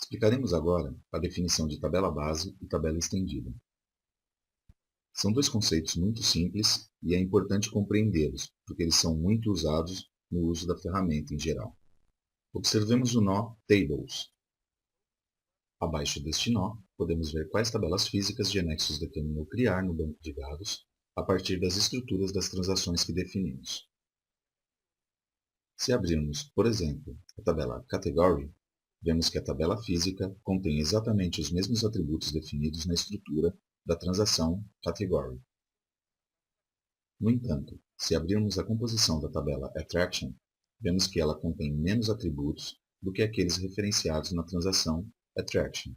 Explicaremos agora a definição de tabela base e tabela estendida. São dois conceitos muito simples e é importante compreendê-los, porque eles são muito usados no uso da ferramenta em geral. Observemos o nó Tables. Abaixo deste nó, podemos ver quais tabelas físicas GeneXus determinou criar no banco de dados a partir das estruturas das transações que definimos. Se abrirmos, por exemplo, a tabela Category, vemos que a tabela física contém exatamente os mesmos atributos definidos na estrutura da transação Category. No entanto, se abrirmos a composição da tabela Attraction, vemos que ela contém menos atributos do que aqueles referenciados na transação Attraction.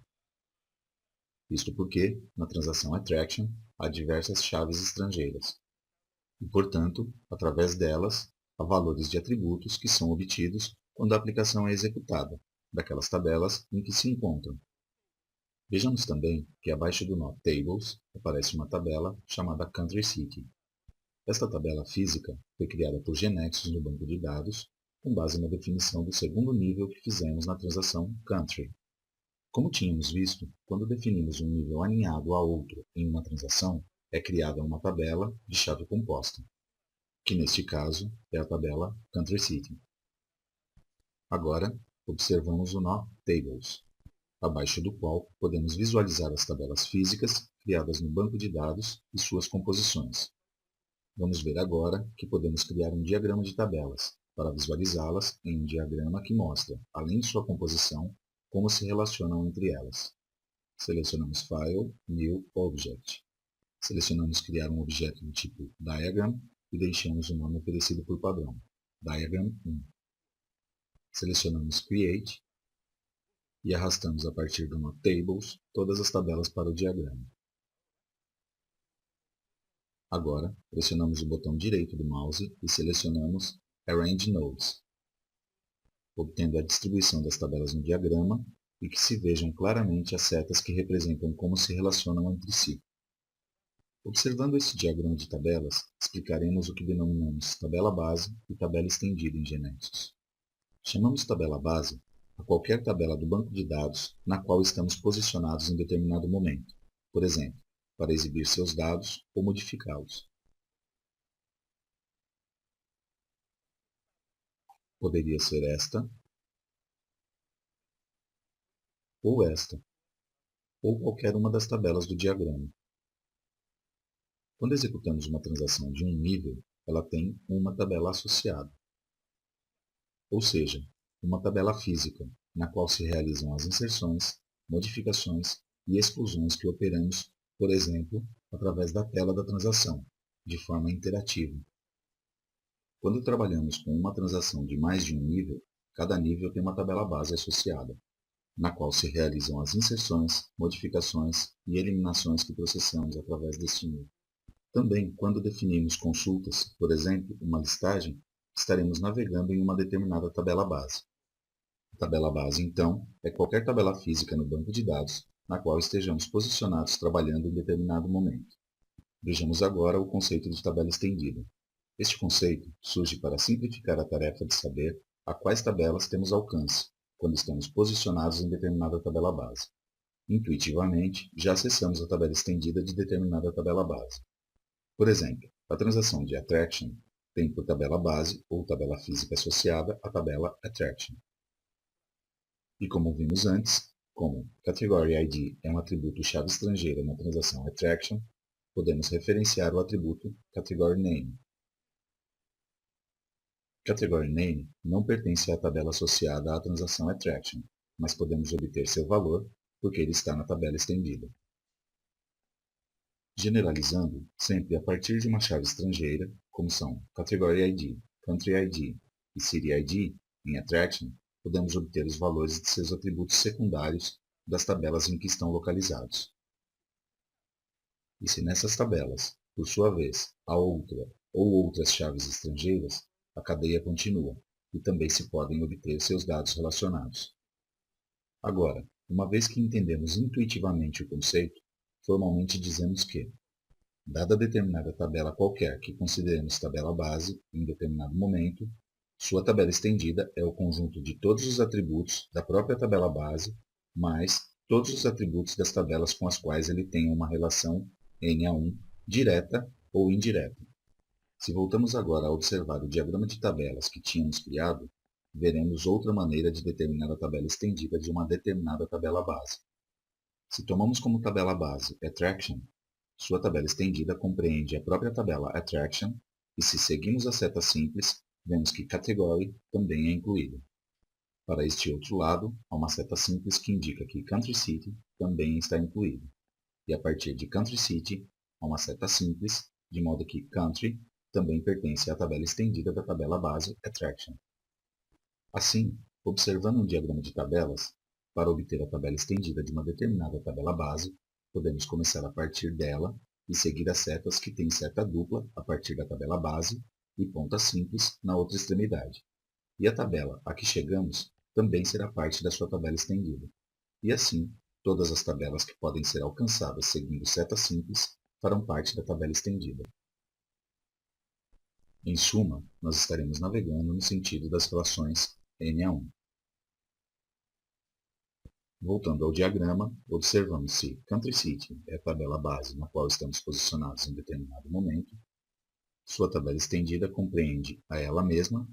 Isto porque, na transação Attraction, há diversas chaves estrangeiras, e, portanto, através delas, há valores de atributos que são obtidos quando a aplicação é executada, daquelas tabelas em que se encontram. Vejamos também que abaixo do nó Tables aparece uma tabela chamada Country City. Esta tabela física foi criada por GeneXus no banco de dados com base na definição do segundo nível que fizemos na transação Country. Como tínhamos visto, quando definimos um nível aninhado a outro em uma transação, é criada uma tabela de chave composta, que neste caso é a tabela Country City. Agora, observamos o nó Tables, abaixo do qual podemos visualizar as tabelas físicas criadas no banco de dados e suas composições. Vamos ver agora que podemos criar um diagrama de tabelas, para visualizá-las em um diagrama que mostra, além de sua composição, como se relacionam entre elas. Selecionamos File, New Object. Selecionamos criar um objeto do tipo Diagram e deixamos o nome oferecido por padrão, Diagram 1. Selecionamos Create e arrastamos a partir do nó Tables todas as tabelas para o diagrama. Agora, pressionamos o botão direito do mouse e selecionamos Arrange Nodes, obtendo a distribuição das tabelas no diagrama e que se vejam claramente as setas que representam como se relacionam entre si. Observando este diagrama de tabelas, explicaremos o que denominamos tabela base e tabela estendida em GeneXus. Chamamos tabela base a qualquer tabela do banco de dados na qual estamos posicionados em determinado momento, por exemplo, para exibir seus dados ou modificá-los. Poderia ser esta, ou qualquer uma das tabelas do diagrama. Quando executamos uma transação de um nível, ela tem uma tabela associada, ou seja, uma tabela física, na qual se realizam as inserções, modificações e exclusões que operamos, por exemplo, através da tela da transação, de forma interativa. Quando trabalhamos com uma transação de mais de um nível, cada nível tem uma tabela base associada, na qual se realizam as inserções, modificações e eliminações que processamos através deste nível. Também, quando definimos consultas, por exemplo, uma listagem, estaremos navegando em uma determinada tabela base. A tabela base, então, é qualquer tabela física no banco de dados na qual estejamos posicionados trabalhando em determinado momento. Vejamos agora o conceito de tabela estendida. Este conceito surge para simplificar a tarefa de saber a quais tabelas temos alcance, quando estamos posicionados em determinada tabela base. Intuitivamente, já acessamos a tabela estendida de determinada tabela base. Por exemplo, a transação de Attraction tem por tabela base ou tabela física associada a tabela Attraction. E como vimos antes, como Category ID é um atributo chave estrangeira na transação Attraction, podemos referenciar o atributo Category Name. Category Name não pertence à tabela associada à transação Attraction, mas podemos obter seu valor porque ele está na tabela estendida. Generalizando, sempre a partir de uma chave estrangeira, como são Category ID, Country ID e City ID, em Attraction, podemos obter os valores de seus atributos secundários das tabelas em que estão localizados. E se nessas tabelas, por sua vez, há outra ou outras chaves estrangeiras, a cadeia continua, e também se podem obter seus dados relacionados. Agora, uma vez que entendemos intuitivamente o conceito, formalmente dizemos que, dada determinada tabela qualquer que consideremos tabela base em determinado momento, sua tabela estendida é o conjunto de todos os atributos da própria tabela base mais todos os atributos das tabelas com as quais ele tenha uma relação N/1 direta ou indireta. Se voltamos agora a observar o diagrama de tabelas que tínhamos criado, veremos outra maneira de determinar a tabela estendida de uma determinada tabela base. Se tomamos como tabela base Attraction, sua tabela estendida compreende a própria tabela Attraction, e se seguimos a seta simples, vemos que Category também é incluída. Para este outro lado, há uma seta simples que indica que Country City também está incluído. E a partir de Country City, há uma seta simples, de modo que Country também pertence à tabela estendida da tabela base Attraction. Assim, observando um diagrama de tabelas, para obter a tabela estendida de uma determinada tabela base, podemos começar a partir dela e seguir as setas que têm seta dupla a partir da tabela base e ponta simples na outra extremidade. E a tabela a que chegamos também será parte da sua tabela estendida. E assim, todas as tabelas que podem ser alcançadas seguindo seta simples farão parte da tabela estendida. Em suma, nós estaremos navegando no sentido das relações N/1. Voltando ao diagrama, observamos se Country City é a tabela base na qual estamos posicionados em determinado momento. Sua tabela estendida compreende a ela mesma,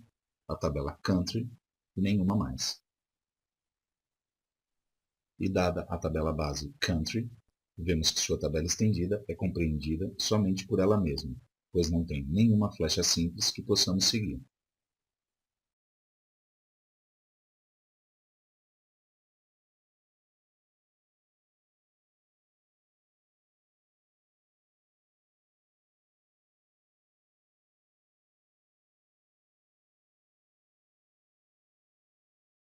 a tabela Country e nenhuma mais. E dada a tabela base Country, vemos que sua tabela estendida é compreendida somente por ela mesma, pois não tem nenhuma flecha simples que possamos seguir.